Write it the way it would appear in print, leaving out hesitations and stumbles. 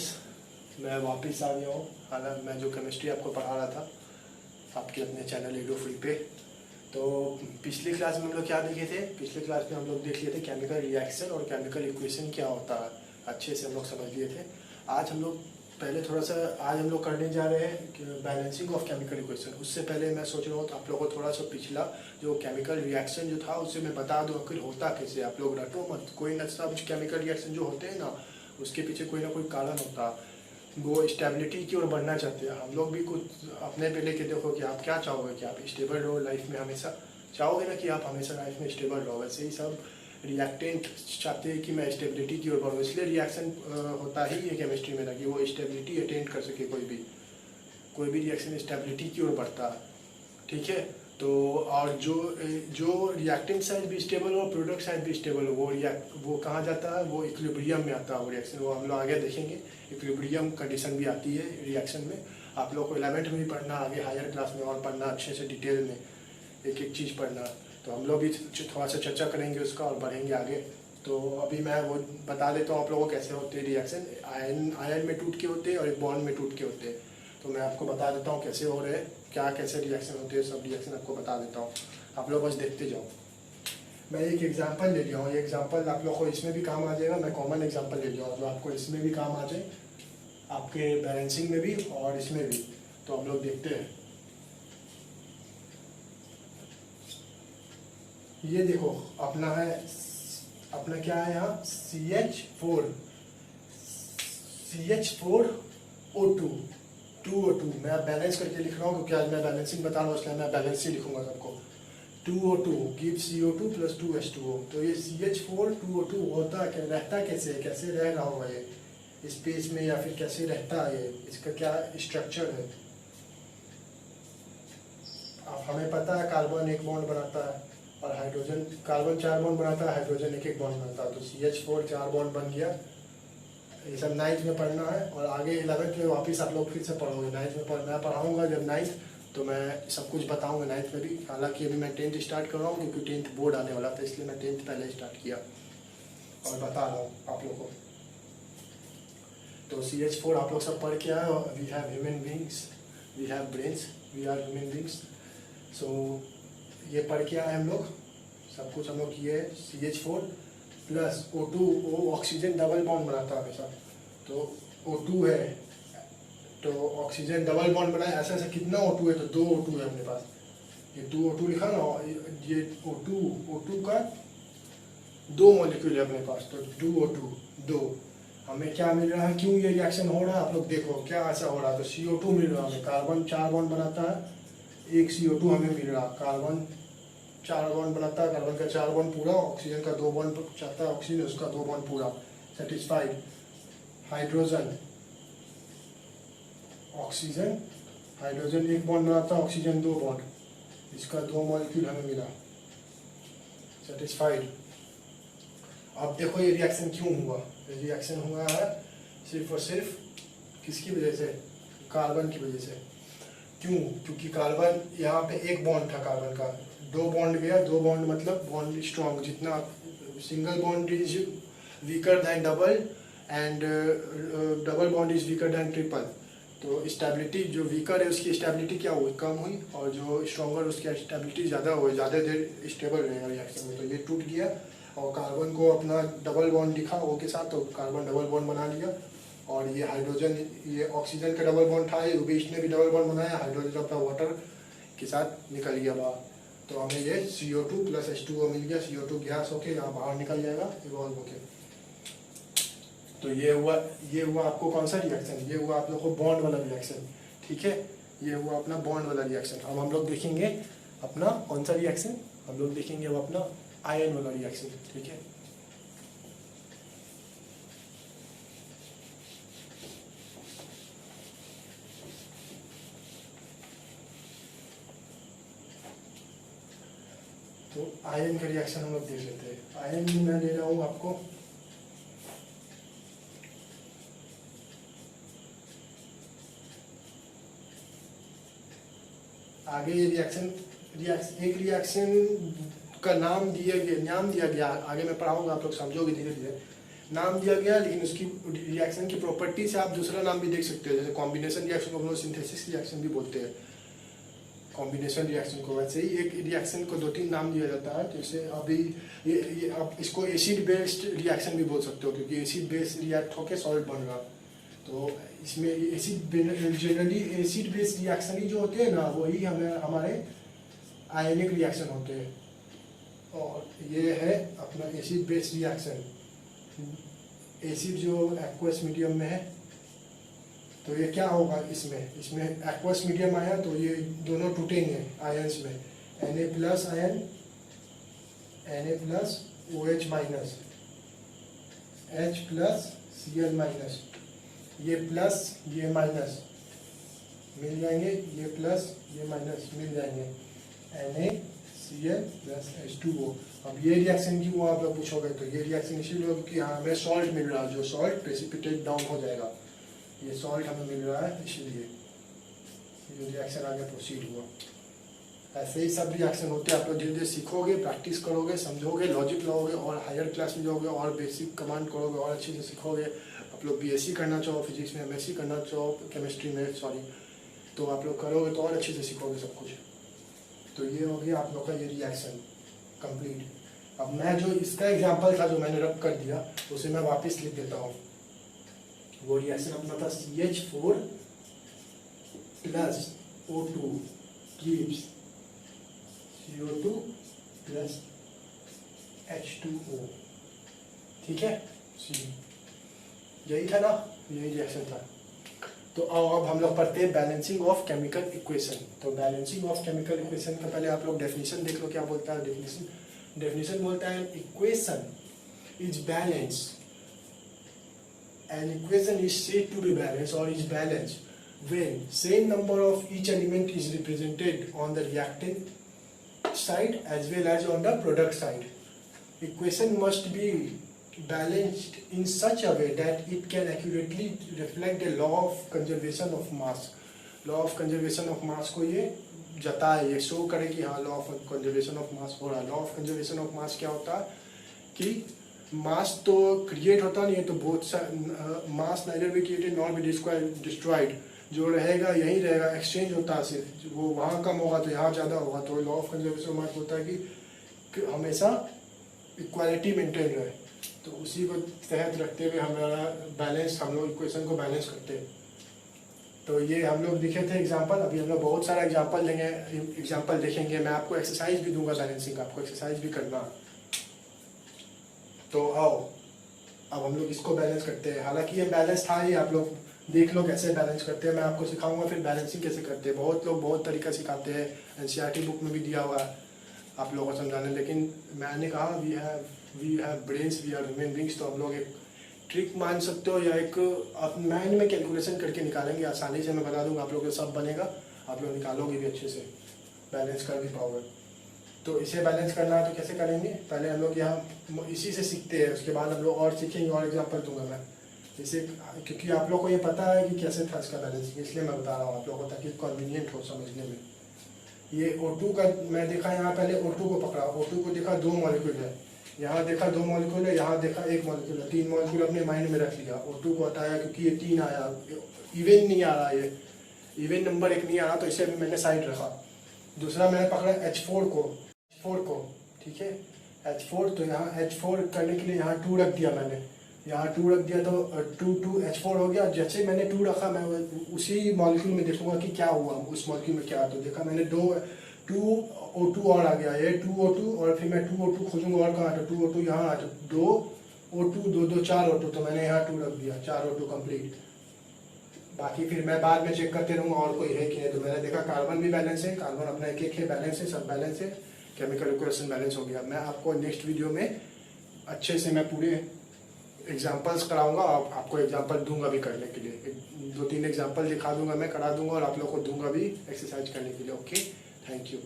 Friends, मैं वापस आ गया हूँ। हालांकि मैं जो केमिस्ट्री आपको पढ़ा रहा था आपके अपने चैनल एडो फ्री पे। तो पिछली क्लास में हम लोग क्या देखे थे? पिछले क्लास में हम लोग देख लिए थे केमिकल रिएक्शन और केमिकल इक्वेशन क्या होता है, अच्छे से हम लोग समझ लिए थे। आज हम लोग आज हम लोग करने जा रहे हैं बैलेंसिंग ऑफ केमिकल इक्वेशन। उससे पहले मैं सोच रहा हूँ तो आप लोगों को थोड़ा सा पिछला जो केमिकल रिएक्शन जो था उससे मैं बता दूँ आखिर होता कैसे। आप लोग रटो मत, कोई न सब केमिकल रिएक्शन जो होते हैं ना उसके पीछे कोई ना कोई कारण होता। वो स्टेबिलिटी की ओर बढ़ना चाहते हैं। हम लोग भी कुछ अपने पे लेके देखो कि आप क्या चाहोगे, कि आप स्टेबल रहो लाइफ में, हमेशा चाहोगे ना कि आप हमेशा लाइफ में स्टेबल रहो। वैसे ही सब रिएक्टेंट चाहते हैं कि मैं स्टेबिलिटी की ओर बढ़ूँ, इसलिए रिएक्शन होता ही है केमिस्ट्री में ना कि वो स्टेबिलिटी अटेंड कर सके। कोई भी रिएक्शन स्टेबिलिटी की ओर बढ़ता है, ठीक है। तो और जो रिएक्टेंट साइड भी स्टेबल हो, प्रोडक्ट साइड भी स्टेबल हो, वो कहाँ जाता है? वो इक्विलिब्रियम में आता है वो रिएक्शन। वो हम लोग आगे देखेंगे। इक्विलिब्रियम कंडीशन भी आती है रिएक्शन में। आप लोग को 11th में भी पढ़ना, आगे हायर क्लास में और पढ़ना, अच्छे से डिटेल में एक एक चीज़ पढ़ना। तो हम लोग भी थोड़ा सा चर्चा करेंगे उसका और बढ़ेंगे आगे। तो अभी मैं वो बता देता हूँ आप लोगों को कैसे होते हैं रिएक्शन। आयन में टूट के होते हैं और एक बॉन्ड में टूट के होते हैं। तो मैं आपको बता देता हूँ कैसे हो रहे हैं, क्या कैसे रिएक्शन होते हैं, सब रिएक्शन आपको बता देता हूँ। आप लोग बस देखते जाओ। मैं एक एग्जांपल ले लिया हूँ, ये एग्जांपल आप लोग को इसमें भी काम आ जाएगा। मैं कॉमन एग्जांपल ले लिया हूँ जो आपको इसमें भी काम आ जाए, आपके बैलेंसिंग में भी और इसमें भी। तो हम लोग देखते हैं। ये देखो अपना क्या है यहाँ CH4O2 2O2। मैं बैलेंस करके लिख रहा हूँ क्योंकि आज मैं बैलेंसिंग बता रहा हूँ, इसलिए मैं बैलेंस ही लिखूंगा सबको। 2O2 give CO2 + 2H2O। तो ये CH4 2O2 होता क्या, रहता कैसे है, कैसे रह रहा होगा ये स्पेस में, या फिर कैसे रहता है ये, इसका क्या स्ट्रक्चर है? अब हमें पता है कार्बन एक बॉन्ड बनाता है और हाइड्रोजन, कार्बन 4 बॉन्ड बनाता है, हाइड्रोजन एक बॉन्ड बनाता है। तो CH4 4 बॉन्ड बन गया। ये सब 9th में पढ़ना है और आगे 11th में वापस आप लोग फिर से पढ़ोगे। 9th में मैं पढ़ाऊँगा जब 9th, तो मैं सब कुछ बताऊँगा 9th में भी। हालांकि अभी मैं 10th स्टार्ट कर रहा हूँ क्योंकि 10th बोर्ड आने वाला था, इसलिए मैं 10th पहले स्टार्ट किया और बता रहा हूँ आप लोग को। तो CH4 आप लोग सब पढ़ के आए। We have human beings, we have brains, we are human beings. So ये पढ़ के आए हम लोग, सब कुछ हम लोग किए। CH4 + O2, वो ऑक्सीजन डबल बॉन्ड बनाता है हमेशा। तो O2 है तो ऑक्सीजन डबल बॉन्ड बनाए। ऐसा ऐसा कितना O2 है? तो 2 O2 है अपने पास। ये 2 O2 लिखा ना, ये O2 का 2 मॉलिक्यूल है अपने पास। तो 2 O2 2। हमें क्या मिल रहा है, क्यों ये रिएक्शन हो रहा है आप लोग देखो क्या ऐसा हो रहा है। तो CO2 मिल रहा है हमें, कार्बन 4 बॉन्ड बनाता है, एक CO2 हमें मिल रहा है। कार्बन 4 बॉन्ड बनाता है, कार्बन का 4 बॉन्ड पूरा, ऑक्सीजन का 2 बॉन्ड चाहता है, ऑक्सीजन उसका 2 बॉन्ड पूरा, satisfied. Hydrogen oxygen, hydrogen 1 bond बनाता है, ऑक्सीजन 2 बॉन्ड, इसका 2 मॉलिक्यूल हमें मिला, सेटिस्फाइड। अब देखो ये रिएक्शन क्यों हुआ। ये रिएक्शन हुआ है सिर्फ और सिर्फ किसकी वजह से? कार्बन की वजह से। क्यों? क्योंकि कार्बन यहाँ पे एक बॉन्ड था, कार्बन का 2 बॉन्ड गया। 2 बॉन्ड मतलब बॉन्ड स्ट्रॉन्ग, जितना single bond is weaker than double and double bond is weaker than triple. तो स्टेबिलिटी जो वीकर है उसकी स्टेबिलिटी क्या हुई? कम हुई, और जो स्ट्रॉन्गर उसकी स्टेबिलिटी ज़्यादा हुई, ज़्यादा देर स्टेबल रहेगा रिएक्शन में। तो ये टूट गया और कार्बन को अपना डबल बॉन्ड दिखा O के साथ, तो कार्बन डबल बॉन्ड बना लिया। और ये हाइड्रोजन, ये ऑक्सीजन का डबल बॉन्ड था, ये इसने भी डबल बॉन्ड बनाया, हाइड्रोजन अपना वाटर के साथ निकल गया बाहर। तो हमें ये CO2 + H2O मिल गया। CO2 गैस होके यहाँ बाहर निकल जाएगा इवॉल्व होके। तो ये हुआ आपको कौन सा रिएक्शन? ये हुआ आप लोग को बॉन्ड वाला रिएक्शन, ठीक है। ये हुआ अपना बॉन्ड वाला रिएक्शन। अब हम लोग देखेंगे अपना कौन सा रिएक्शन? हम लोग देखेंगे अब अपना आयन वाला रिएक्शन, ठीक है। तो आयन का रिएक्शन हम लोग देख लेते हैं। आयन में मैं ले रहा हूँ आपको आगे। ये एक रिएक्शन का नाम दिया गया, आगे मैं पढ़ाऊंगा, आप लोग समझोगे धीरे धीरे। नाम दिया गया, लेकिन उसकी रिएक्शन की प्रॉपर्टी से आप दूसरा नाम भी देख सकते हो। जैसे कॉम्बिनेशन रिएक्शन को हम लोग सिंथेसिस रिएक्शन भी बोलते हैं, कॉम्बिनेशन रिएक्शन को। वैसे ही एक रिएक्शन को 2-3 नाम दिया जाता है। जैसे अभी ये आप इसको एसिड बेस्ड रिएक्शन भी बोल सकते हो, क्योंकि एसिड बेस्ड रिएक्ट होकर सॉल्ट बन रहा। तो इसमें acid generally acid based reaction ही जो होते हैं ना, वही हमारे आयनिक रिएक्शन होते हैं। और ये है अपना एसिड बेस्ड रिएक्शन। एसिड जो एक्वस मीडियम में है, तो ये क्या होगा, इसमें एक्वस मीडियम आया तो ये दोनों टूटेंगे आयंस में। Na+ ion, Na+ OH minus, H+ Cl minus, ये प्लस ये माइनस मिल जाएंगे, ये प्लस ये माइनस मिल जाएंगे, NaCl+H2O। अब ये रिएक्शन की वो आप लोग पूछोगे, तो ये रिएक्शन इसीलिए होगी कि हाँ हमें सॉल्ट मिल रहा है, जो सॉल्ट प्रेसिपिटेट डाउन हो जाएगा। ये सॉल्ट हमें मिल रहा है, इसलिए ये रिएक्शन आगे प्रोसीड हुआ। ऐसे ही सब रिएक्शन होते हैं। आप लोग धीरे धीरे सीखोगे, प्रैक्टिस करोगे, समझोगे, लॉजिक लाओगे, और हायर क्लास में जाओगे और बेसिक कमांड करोगे और अच्छे से सीखोगे। आप लोग BSc करना चाहो फिजिक्स में, MSc करना चाहो केमिस्ट्री में, तो आप लोग करोगे तो और अच्छे से सीखोगे सब कुछ। तो ये हो गया आप लोग का ये रिएक्शन कंप्लीट। अब मैं जो इसका एग्जांपल था जो मैंने रब कर दिया, उसे मैं वापस लिख देता हूँ। वो रिएक्शन अपना था CH4 + O2 gives CO2 + H2O। ठीक है, यही था ना, यही रिएक्शन था। तो अब हम लोग पढ़ते हैं बैलेंसिंग ऑफ केमिकल इक्वेशन। तो बैलेंसिंग ऑफ केमिकल इक्वेशन का पहले आप लोग डेफिनेशन देख लो, क्या बोलता है डेफिनेशन बोलता है equation is balance, an equation is said to be balanced or is balanced when same number of each element is represented on the reactant side as well as on the product side. Equation must be balanced in such a way that it can accurately reflect the law of conservation of mass. Law of conservation of mass को ये जताए, ये show करे कि हाँ law of conservation of mass हो रहा है। Law of conservation of mass क्या होता है कि मास तो क्रिएट होता नहीं है, तो बहुत mass neither be created not be destroyed. जो रहेगा यही रहेगा, एक्सचेंज होता है सिर्फ, वो वहाँ कम होगा तो यहाँ ज़्यादा होगा। तो law of conservation of mass होता है कि हमेशा इक्वालिटी मेंटेन रहे। तो उसी को तहत रखते हुए हमारा बैलेंस, हम लोग इक्वेशन को बैलेंस करते हैं। तो ये हम लोग दिखे थे एग्जांपल। अभी हम लोग बहुत सारा एग्जांपल देखेंगे। मैं आपको एक्सरसाइज भी दूंगा बैलेंसिंग का, आपको एक्सरसाइज भी करना। तो आओ अब हम लोग इसको बैलेंस करते हैं। हालांकि ये बैलेंस था ही, आप लोग देख लो कैसे बैलेंस करते हैं। मैं आपको सिखाऊंगा फिर बैलेंसिंग कैसे करते हैं। बहुत लोग बहुत तरीका सिखाते हैं, NCERT बुक में भी दिया हुआ है आप लोगों को समझाने। लेकिन मैंने कहा we have brains, we are human beings. तो हम लोग एक ट्रिक मान सकते हो या एक माइंड में कैलकुलेशन करके निकालेंगे। आसानी से मैं बता दूंगा, आप लोग को सब बनेगा, आप लोग निकालोगे भी अच्छे से, बैलेंस कर भी पाओगे। तो इसे बैलेंस करना है तो कैसे करेंगे, पहले हम लोग यहाँ इसी से सीखते हैं, उसके बाद हम लोग और सीखेंगे और एग्जांपल दूंगा मैं इसे, क्योंकि आप लोग को ये पता है कि कैसे था इसका बैलेंसिंग, इसलिए मैं बता रहा हूँ आप लोगों को ताकि कन्वीनियंट हो समझने में। ये O2 का मैं देखा यहाँ, पहले O2 को पकड़ा, O2 को देखा 2 मॉलिक्यूल है, यहाँ देखा 2 मॉलिक्यूल है, यहाँ देखा 1 मॉलिक्यूल है, 3 मॉलिक्यूल अपने माइंड में रख लिया। O2 को हटाया क्योंकि ये 3 आया, इवन नहीं आ रहा, ये इवन नंबर 1 नहीं आ रहा, तो इसे मैंने साइड रखा। दूसरा मैंने पकड़ा H4 को, ठीक है, H4। तो यहाँ H4 करने के लिए यहाँ 2 रख दिया मैंने, यहाँ 2 रख दिया तो 2 H4 हो गया। जैसे मैंने 2 रखा, मैं उसी मॉलिक्यूल में देखूंगा कि क्या हुआ उस मॉलिक्यूल में क्या। तो देखा मैंने 2 O2 और आ गया, ये 2 O2, और फिर मैं 2 O2 खोजूंगा और कहाँ, तो 2 O2 यहाँ आ, तो 2 O2 2 4 O2, तो मैंने यहाँ 2 रख दिया, 4 O2 कंप्लीट। बाकी फिर मैं बाद में चेक करते रहूँगा और कोई है कि नहीं। तो मैंने देखा कार्बन भी बैलेंस है, कार्बन अपना एक है, बैलेंस है, सब बैलेंस है, केमिकल इक्वेशन बैलेंस हो गया। मैं आपको नेक्स्ट वीडियो में अच्छे से मैं पूरे एग्जांपल्स कराऊंगा, आपको एग्जांपल दूंगा भी करने के लिए, 2-3 एग्जांपल दिखा दूंगा, मैं करा दूंगा और आप लोग को दूंगा भी एक्सरसाइज करने के लिए। Okay, thank you.